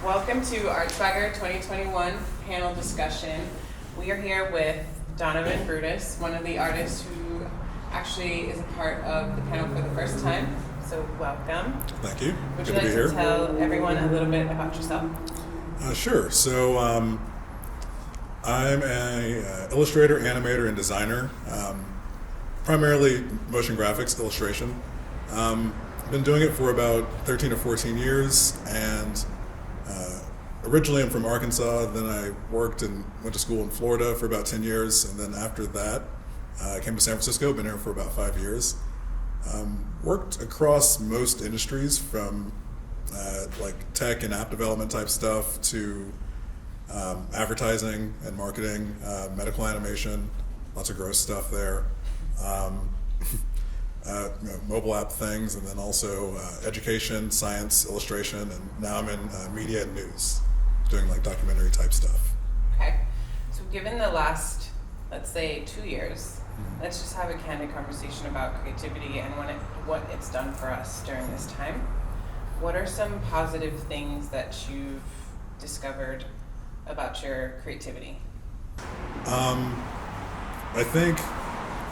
Welcome to Art Swagger 2021 panel discussion. We are here with Donavon Brutus, one of the artists who actually is a part of the panel for the first time. So welcome. Thank you. Would Good you to like be here. to tell everyone a little bit about yourself? Sure. So I'm an illustrator, animator, and designer. Primarily motion graphics, illustration. I've been doing it for about 13 or 14 years, and originally I'm from Arkansas. Then I worked and went to school in Florida for about 10 years, and then after that I came to San Francisco. Been here for about 5 years. Worked across most industries, from like tech and app development type stuff to advertising and marketing, medical animation, lots of gross stuff there, mobile app things, and then also education, science, illustration, and now I'm in media and news, doing like documentary type stuff. Okay. So given the last, let's say, 2 years, let's just have a candid conversation about creativity and what it's done for us during this time. What are some positive things that you've discovered about your creativity? I think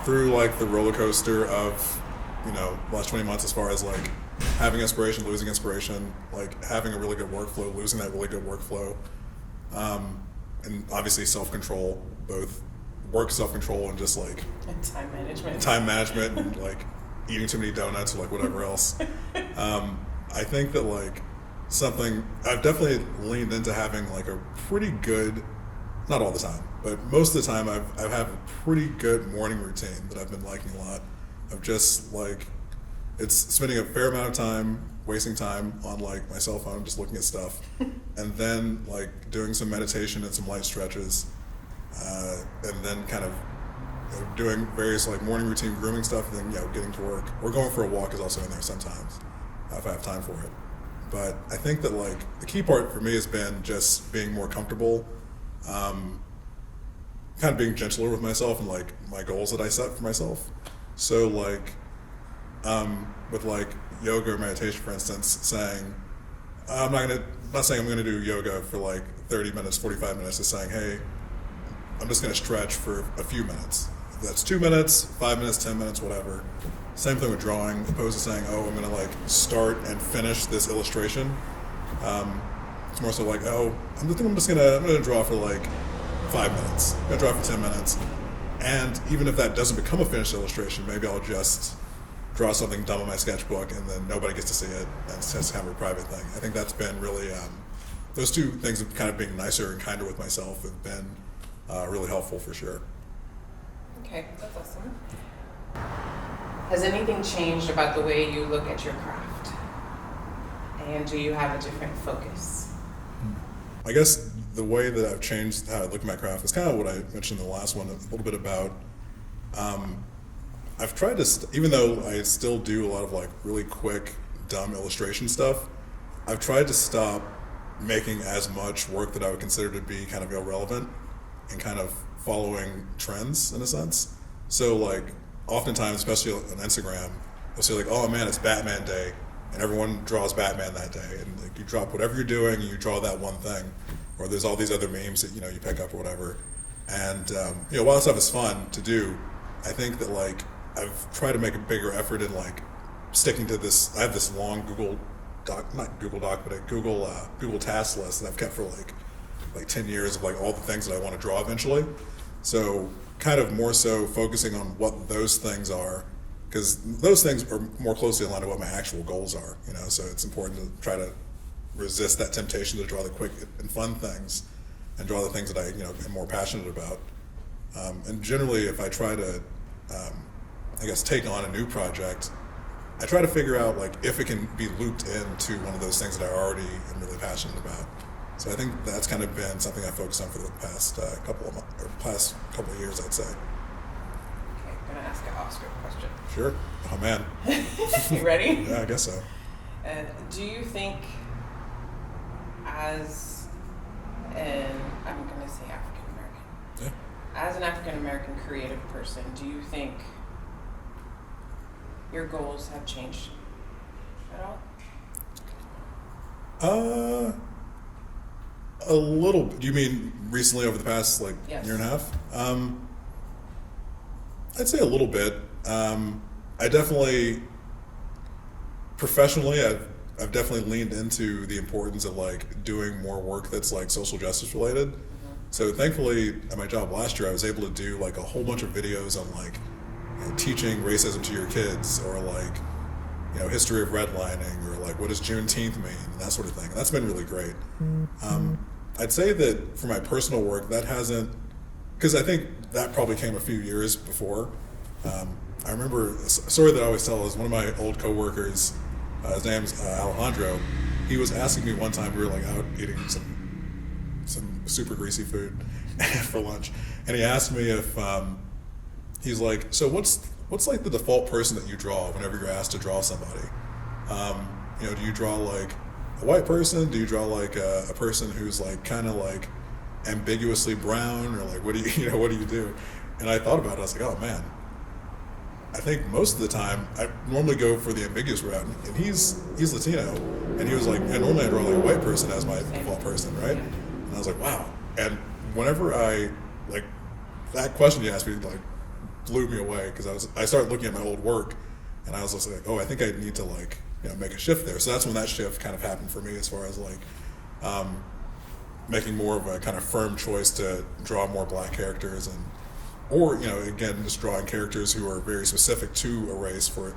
through like the roller coaster of, the last 20 months, as far as like having inspiration, losing inspiration, like having a really good workflow, losing that really good workflow, and obviously self-control, both work self-control and just like And time management and like eating too many donuts or like whatever else. I think that like something I've definitely leaned into having like a pretty good, not all the time, but most of the time I have a pretty good morning routine that I've been liking a lot, of just like, it's spending a fair amount of time, wasting time on like my cell phone, just looking at stuff, and then like doing some meditation and some light stretches, and then kind of doing various like morning routine grooming stuff, and then getting to work. Or going for a walk is also in there sometimes, if I have time for it. But I think that like the key part for me has been just being more comfortable, kind of being gentler with myself and like my goals that I set for myself. So like with like yoga or meditation, for instance, saying not saying I'm gonna do yoga for like 30 minutes, 45 minutes, just saying, hey, I'm just gonna stretch for a few minutes. If that's 2 minutes, 5 minutes, 10 minutes, whatever. Same thing with drawing, opposed to saying, oh, I'm gonna like start and finish this illustration. It's more so like, oh, I'm gonna draw for like 5 minutes. I'm gonna draw for 10 minutes. And even if that doesn't become a finished illustration, maybe I'll just draw something dumb in my sketchbook and then nobody gets to see it, and it's just kind of a private thing. I think that's been really, those two things of kind of being nicer and kinder with myself have been really helpful for sure. Okay, that's awesome. Has anything changed about the way you look at your craft? And do you have a different focus? I guess the way that I've changed how I look at my craft is kind of what I mentioned in the last one, a little bit about, I've tried to, even though I still do a lot of like really quick, dumb illustration stuff, I've tried to stop making as much work that I would consider to be kind of irrelevant and kind of following trends in a sense. So like oftentimes, especially on Instagram, they'll say like, oh man, it's Batman Day, and everyone draws Batman that day, and like you drop whatever you're doing and you draw that one thing, or there's all these other memes that you pick up or whatever. And while that stuff is fun to do, I think that like I've tried to make a bigger effort in like sticking to this. I have this long Google task list that I've kept for like 10 years of like all the things that I want to draw eventually. So kind of more so focusing on what those things are, because those things are more closely aligned to what my actual goals are, so it's important to try to resist that temptation to draw the quick and fun things and draw the things that I am more passionate about. And generally, if I try to take on a new project, I try to figure out like if it can be looped into one of those things that I already am really passionate about. So I think that's kind of been something I focused on for the past couple of years, I'd say. Okay, I'm gonna ask an Oscar question. Sure. Oh man. You ready? Yeah, I guess so. Do you think, as I'm gonna say African American, Yeah. as an African American creative person, do you think your goals have changed at all? A little. Do you mean recently over the past like Yes. year and a half? I'd say a little bit. I definitely, professionally, I've definitely leaned into the importance of like doing more work that's like social justice related. So thankfully, at my job last year, I was able to do like a whole bunch of videos on like teaching racism to your kids, or like history of redlining, or like what does Juneteenth mean, and that sort of thing. And that's been really great. I'd say that for my personal work, that hasn't, because I think that probably came a few years before. I remember a story that I always tell is one of my old coworkers, his name's Alejandro. He was asking me one time, we were like out eating some super greasy food for lunch, and he asked me if he's like, so what's like the default person that you draw whenever you're asked to draw somebody? Do you draw like a white person? Do you draw like a person who's like kind of like ambiguously brown, or like what do you do? And I thought about it. I was like, oh man, I think most of the time I normally go for the ambiguous route, and he's Latino, and he was like, and normally I draw like a white person as my default person, right? And I was like, wow. And whenever I like that question you asked me like blew me away, because I started looking at my old work, and I was just like, oh, I think I need to like make a shift there. So that's when that shift kind of happened for me, as far as like making more of a kind of firm choice to draw more black characters, and or again, just drawing characters who are very specific to a race for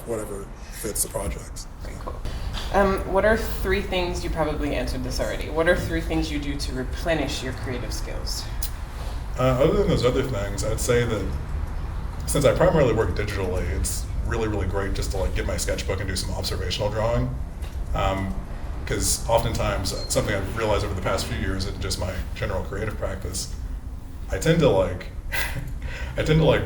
whatever fits the project. Very cool. What are 3 things, you probably answered this already, what are 3 things you do to replenish your creative skills? Other than those other things, I'd say that since I primarily work digitally, it's really, really great just to like get my sketchbook and do some observational drawing. Because oftentimes, something I've realized over the past few years in just my general creative practice, I tend to like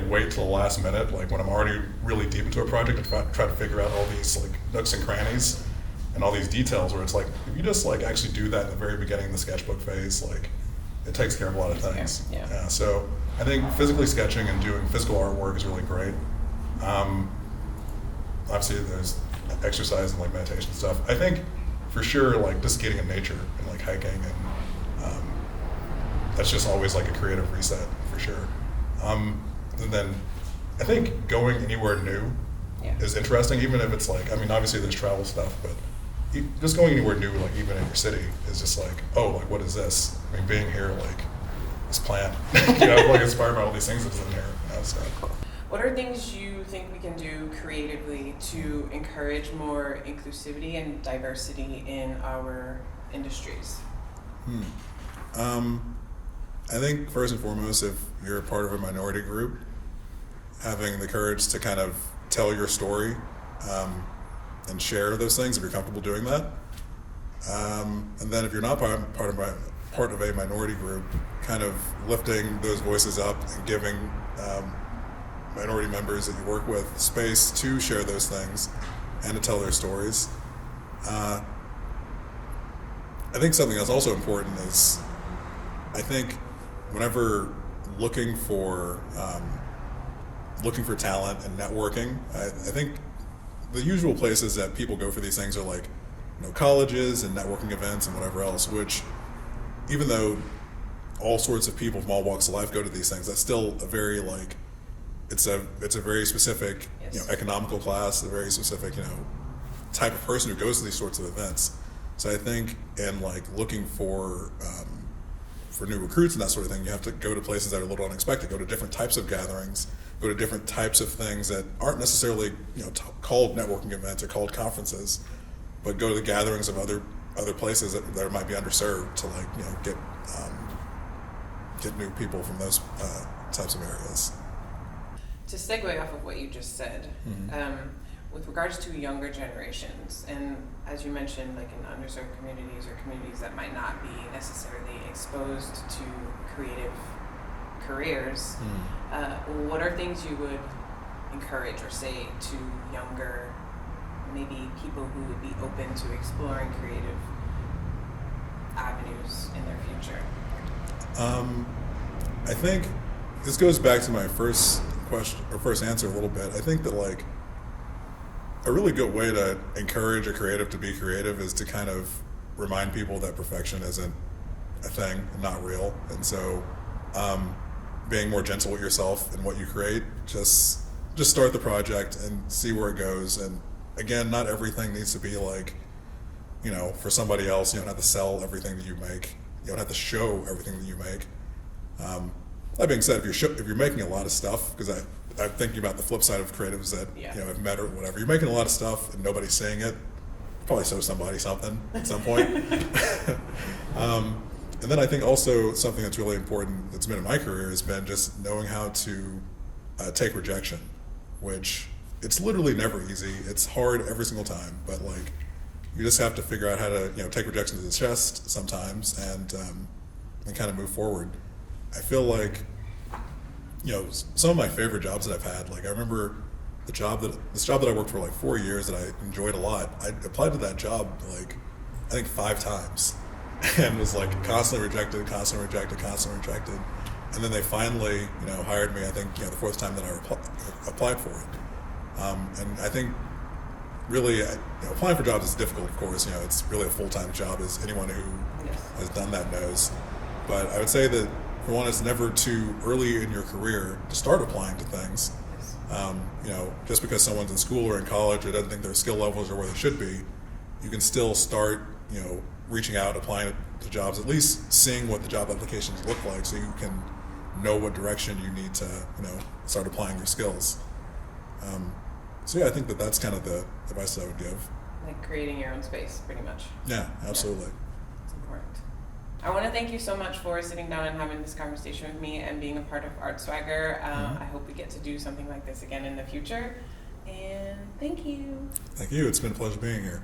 wait till the last minute, like when I'm already really deep into a project, to try to figure out all these like nooks and crannies and all these details, where it's like, if you just like actually do that in the very beginning of the sketchbook phase, like it takes care of a lot of things. Yeah. So I think physically sketching and doing physical artwork is really great. Obviously there's exercise and like meditation stuff. I think for sure like just getting in nature and like hiking, and that's just always like a creative reset for sure. And then I think going anywhere new is interesting, even if it's like, I mean, obviously there's travel stuff, but just going anywhere new, like even in your city, is just like, oh, like what is this? I mean, being here, like this plant, like inspired by all these things that's in here. So. What are things you think we can do creatively to encourage more inclusivity and diversity in our industries? I think first and foremost, if you're a part of a minority group, having the courage to kind of tell your story and share those things if you're comfortable doing that. And then if you're not part of a minority group, kind of lifting those voices up and giving minority members that you work with space to share those things and to tell their stories. I think something that's also important is, I think whenever looking for talent and networking, I think the usual places that people go for these things are like colleges and networking events and whatever else, which even though all sorts of people from all walks of life go to these things, that's still a very like it's a very specific economical class, a very specific type of person who goes to these sorts of events. So I think in like looking for new recruits and that sort of thing, you have to go to places that are a little unexpected, go to different types of gatherings, go to different types of things that aren't necessarily called networking events or called conferences, but go to the gatherings of other places that might be underserved to like get new people from those types of areas. To segue off of what you just said, with regards to younger generations, and as you mentioned, like in underserved communities or communities that might not be necessarily exposed to creative careers, what are things you would encourage or say to younger, maybe people who would be open to exploring creative avenues in their future? I think this goes back to my first question or first answer a little bit. I think that like a really good way to encourage a creative to be creative is to kind of remind people that perfection isn't a thing and not real. And so being more gentle with yourself and what you create, just start the project and see where it goes. And again, not everything needs to be like, for somebody else. You don't have to sell everything that you make. You don't have to show everything that you make. That being said, if you're making a lot of stuff, because I'm thinking about the flip side of creatives that I've met or whatever. You're making a lot of stuff and nobody's seeing it. Probably show somebody something at some point. And then I think also something that's really important that's been in my career has been just knowing how to take rejection, which it's literally never easy. It's hard every single time, but like you just have to figure out how to take rejection to the chest sometimes and kind of move forward. I feel like some of my favorite jobs that I've had. Like I remember this job that I worked for like 4 years that I enjoyed a lot. I applied to that job like I think 5 times, and was like constantly rejected. And then they finally hired me. I think the 4th time that I applied for it. And I think really applying for jobs is difficult. Of course, it's really a full-time job, as anyone who has done that knows. But I would say that for one, it's never too early in your career to start applying to things. Just because someone's in school or in college or doesn't think their skill levels are where they should be, you can still start, reaching out, applying to jobs, at least seeing what the job applications look like so you can know what direction you need to, start applying your skills. So yeah, I think that's kind of the advice that I would give. Like creating your own space, pretty much. Yeah, absolutely. It's important. I want to thank you so much for sitting down and having this conversation with me and being a part of Art Swagger. I hope we get to do something like this again in the future. And thank you. Thank you. It's been a pleasure being here.